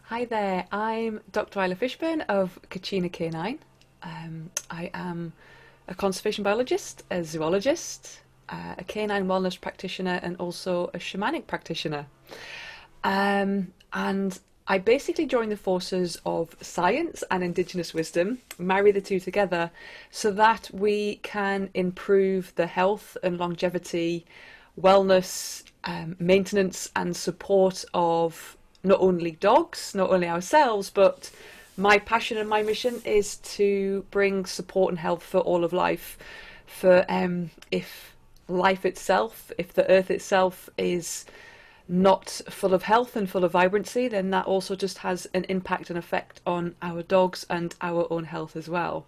Hi there, I'm Dr. Isla Fishburn of Canine. I am a conservation biologist, a zoologist, a canine wellness practitioner, and also a shamanic practitioner. And I basically join the forces of science and indigenous wisdom, marry the two together so that we can improve the health and longevity, wellness, maintenance, and support of not only dogs, not only ourselves, but my passion and my mission is to bring support and health for all of life. For if life itself, if the earth itself is not full of health and full of vibrancy, then that also just has an impact and effect on our dogs and our own health as well.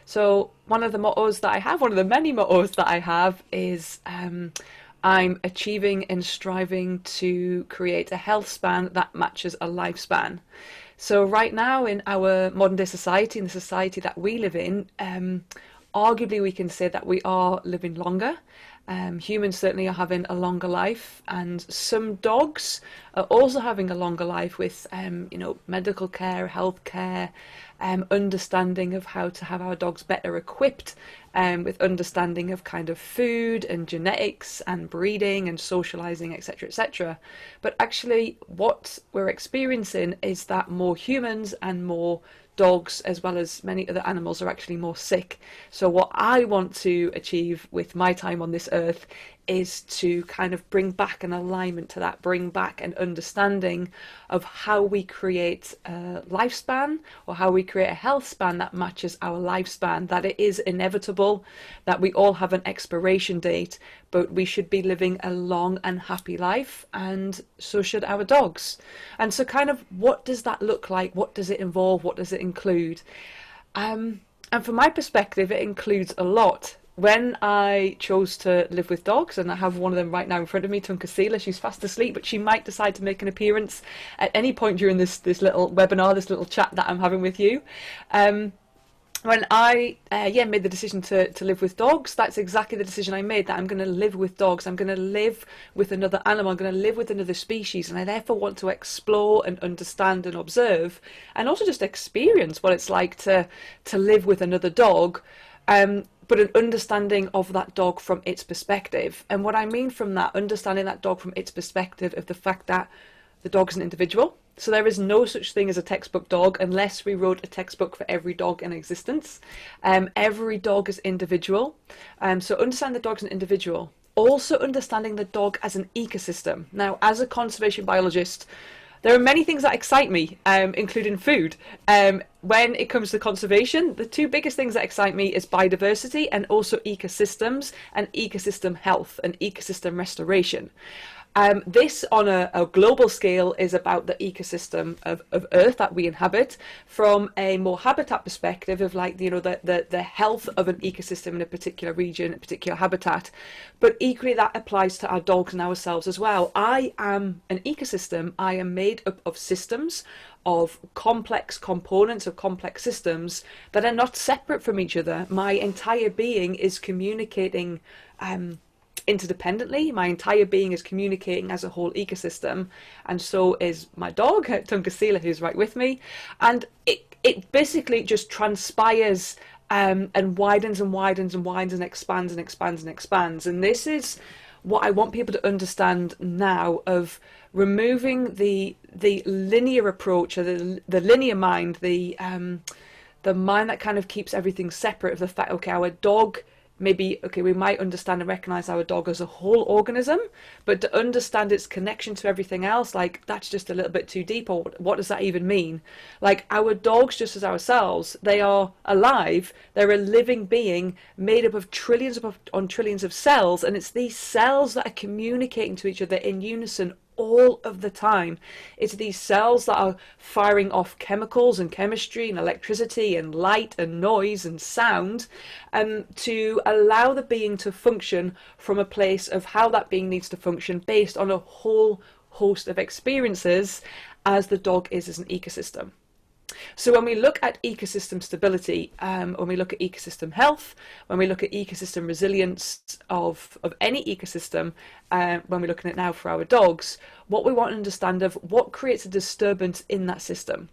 So one of the mottos that I have, one of the many mottos that I have is I'm achieving and striving to create a health span that matches a lifespan. So right now in our modern day society, in the society that we live in, arguably we can say that we are living longer. Humans certainly are having a longer life, and some dogs are also having a longer life with, medical care, health care, understanding of how to have our dogs better equipped, with understanding of kind of food and genetics and breeding and socializing, etc., etc. But actually, what we're experiencing is that more humans and more dogs, as well as many other animals, are actually more sick. So what I want to achieve with my time on this earth is to kind of bring back an alignment to that, bring back an understanding of how we create a lifespan, or how we create a health span that matches our lifespan, that it is inevitable, that we all have an expiration date, but we should be living a long and happy life, and so should our dogs. And so kind of what does that look like? What does it involve? What does it include? And from my perspective, it includes a lot. When I chose to live with dogs, and I have one of them right now in front of me, Tunkasila, she's fast asleep, but she might decide to make an appearance at any point during this little webinar, this little chat that I'm having with you. When I made the decision to live with dogs, that's exactly the decision I made, that I'm going to live with dogs. I'm going to live with another animal. I'm going to live with another species, and I therefore want to explore and understand and observe, and also just experience what it's like to live with another dog, but an understanding of that dog from its perspective. And what I mean from that, understanding that dog from its perspective, of the fact that the dog is an individual. So there is no such thing as a textbook dog unless we wrote a textbook for every dog in existence. Every dog is individual. So understand the dog as an individual. Also understanding the dog as an ecosystem. Now, as a conservation biologist, there are many things that excite me, including food. When it comes to conservation, the two biggest things that excite me is biodiversity and also ecosystems and ecosystem health and ecosystem restoration. This on a global scale is about the ecosystem of Earth that we inhabit, from a more habitat perspective of the health of an ecosystem in a particular region, a particular habitat. But equally that applies to our dogs and ourselves as well. I am an ecosystem. I am made up of systems, of complex components, of complex systems that are not separate from each other. My entire being is communicating interdependently. My entire being is communicating as a whole ecosystem, and so is my dog Tunkasila, who's right with me. And it basically just transpires and widens and widens and widens and expands and expands and expands. And this is what I want people to understand now, of removing the linear approach, or the linear mind, the mind that kind of keeps everything separate, of the fact, okay, our dog, maybe, okay, we might understand and recognize our dog as a whole organism, but to understand its connection to everything else, like, that's just a little bit too deep. Or what does that even mean? Like, our dogs, just as ourselves, they are alive. They're a living being made up of trillions upon trillions of cells, and it's these cells that are communicating to each other in unison all of the time. It's these cells that are firing off chemicals and chemistry and electricity and light and noise and sound, to allow the being to function from a place of how that being needs to function based on a whole host of experiences, as the dog is as an ecosystem. So when we look at ecosystem stability, when we look at ecosystem health, when we look at ecosystem resilience of any ecosystem, when we're looking at now for our dogs, what we want to understand of what creates a disturbance in that system.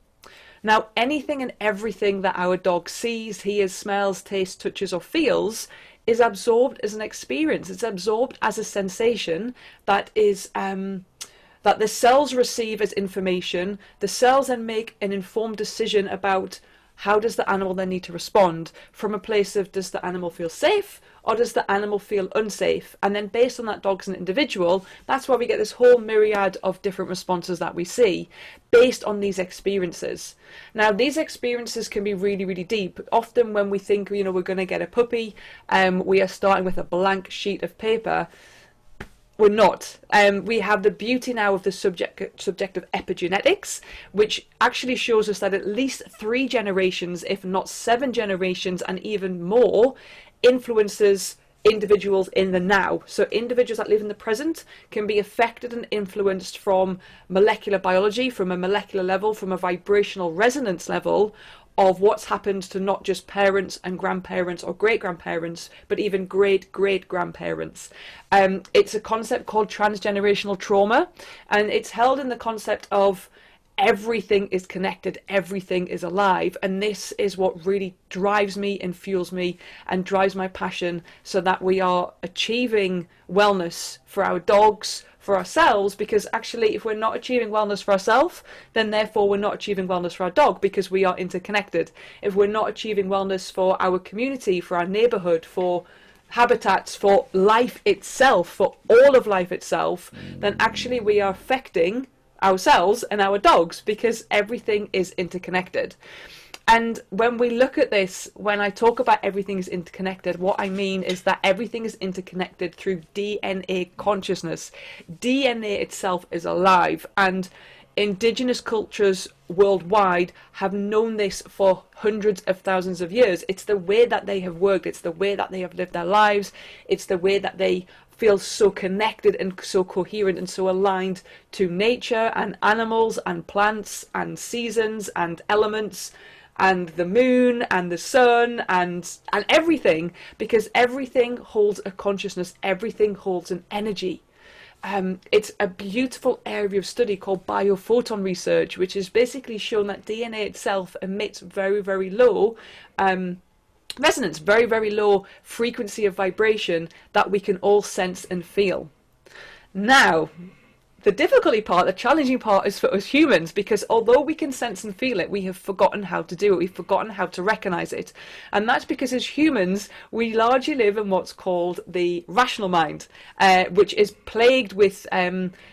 Now, anything and everything that our dog sees, hears, smells, tastes, touches, or feels is absorbed as an experience. It's absorbed as a sensation that is that the cells receive as information. The cells then make an informed decision about how does the animal then need to respond, from a place of, does the animal feel safe or does the animal feel unsafe? And then based on that dog as an individual, that's why we get this whole myriad of different responses that we see based on these experiences. Now, these experiences can be really, really deep. Often when we think, we're going to get a puppy, we are starting with a blank sheet of paper. We're not. We have the beauty now of the subject of epigenetics, which actually shows us that at least 3 generations, if not 7 generations and even more, influences individuals in the now. So individuals that live in the present can be affected and influenced from molecular biology, from a molecular level, from a vibrational resonance level, of what's happened to not just parents and grandparents or great-grandparents, but even great-great-grandparents. It's a concept called transgenerational trauma, and it's held in the concept of everything is connected, everything is alive, and this is what really drives me and fuels me and drives my passion, so that we are achieving wellness for our dogs, for ourselves, because actually if we're not achieving wellness for ourselves, then therefore we're not achieving wellness for our dog, because we are interconnected. If we're not achieving wellness for our community, for our neighborhood, for habitats, for life itself, for all of life itself, then actually we are affecting ourselves and our dogs, because everything is interconnected. And when we look at this, when I talk about everything is interconnected, what I mean is that everything is interconnected through DNA consciousness. DNA itself is alive, and indigenous cultures worldwide have known this for hundreds of thousands of years. It's the way that they have worked, it's the way that they have lived their lives, it's the way that they feel so connected and so coherent and so aligned to nature and animals and plants and seasons and elements and the moon and the sun and everything, because everything holds a consciousness, everything holds an energy. It's a beautiful area of study called biophoton research, which has basically shown that DNA itself emits very, very low resonance, very, very low frequency of vibration that we can all sense and feel. Now, the difficulty part, the challenging part, is for us humans, because although we can sense and feel it, we have forgotten how to do it. We've forgotten how to recognize it. And that's because as humans, we largely live in what's called the rational mind, which is plagued with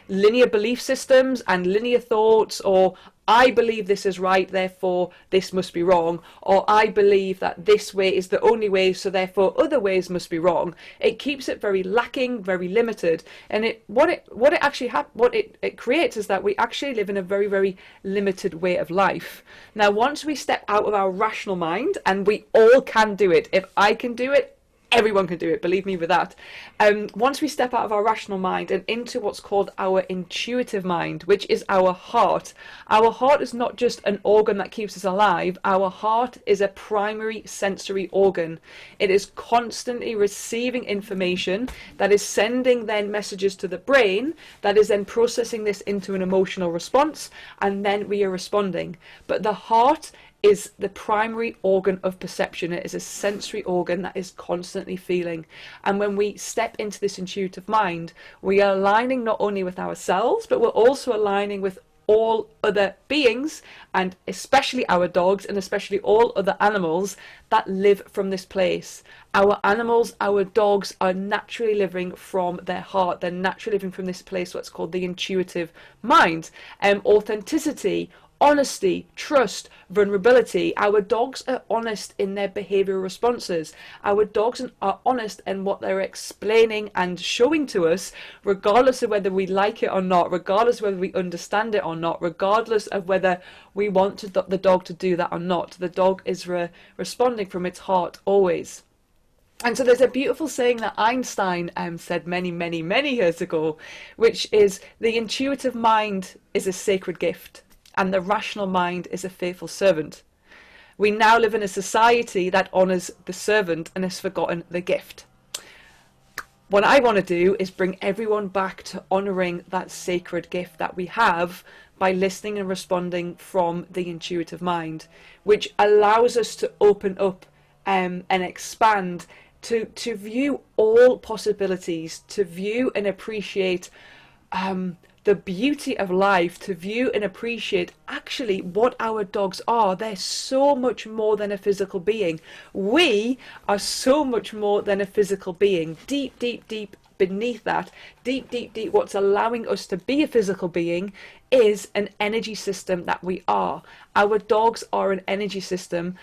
linear belief systems and linear thoughts, or I believe this is right, therefore this must be wrong, or I believe that this way is the only way, so therefore other ways must be wrong. It keeps it very lacking, very limited, and what it creates is that we actually live in a very, very limited way of life. Now, once we step out of our rational mind, and we all can do it, if I can do it, everyone can do it, believe me with that. Once we step out of our rational mind and into what's called our intuitive mind, which is our heart is not just an organ that keeps us alive. Our heart is a primary sensory organ. It is constantly receiving information that is sending then messages to the brain, that is then processing this into an emotional response, and then we are responding. But the heart is the primary organ of perception. It is a sensory organ that is constantly feeling. And when we step into this intuitive mind, we are aligning not only with ourselves, but we're also aligning with all other beings, and especially our dogs, and especially all other animals that live from this place. Our animals, our dogs, are naturally living from their heart. They're naturally living from this place, what's called the intuitive mind. Authenticity, honesty, trust, vulnerability. Our dogs are honest in their behavioural responses. Our dogs are honest in what they're explaining and showing to us, regardless of whether we like it or not, regardless of whether we understand it or not, regardless of whether we want the dog to do that or not. The dog is responding from its heart always. And so there's a beautiful saying that Einstein said many, many, many years ago, which is, the intuitive mind is a sacred gift. and the rational mind is a faithful servant. We now live in a society that honours the servant and has forgotten the gift. What I want to do is bring everyone back to honouring that sacred gift that we have by listening and responding from the intuitive mind, which allows us to open up and expand, to view all possibilities, to view and appreciate the beauty of life, to view and appreciate actually what our dogs are. They're so much more than a physical being. We are so much more than a physical being. Deep, deep, deep beneath that, deep, deep, deep, what's allowing us to be a physical being is an energy system that we are. Our dogs are an energy system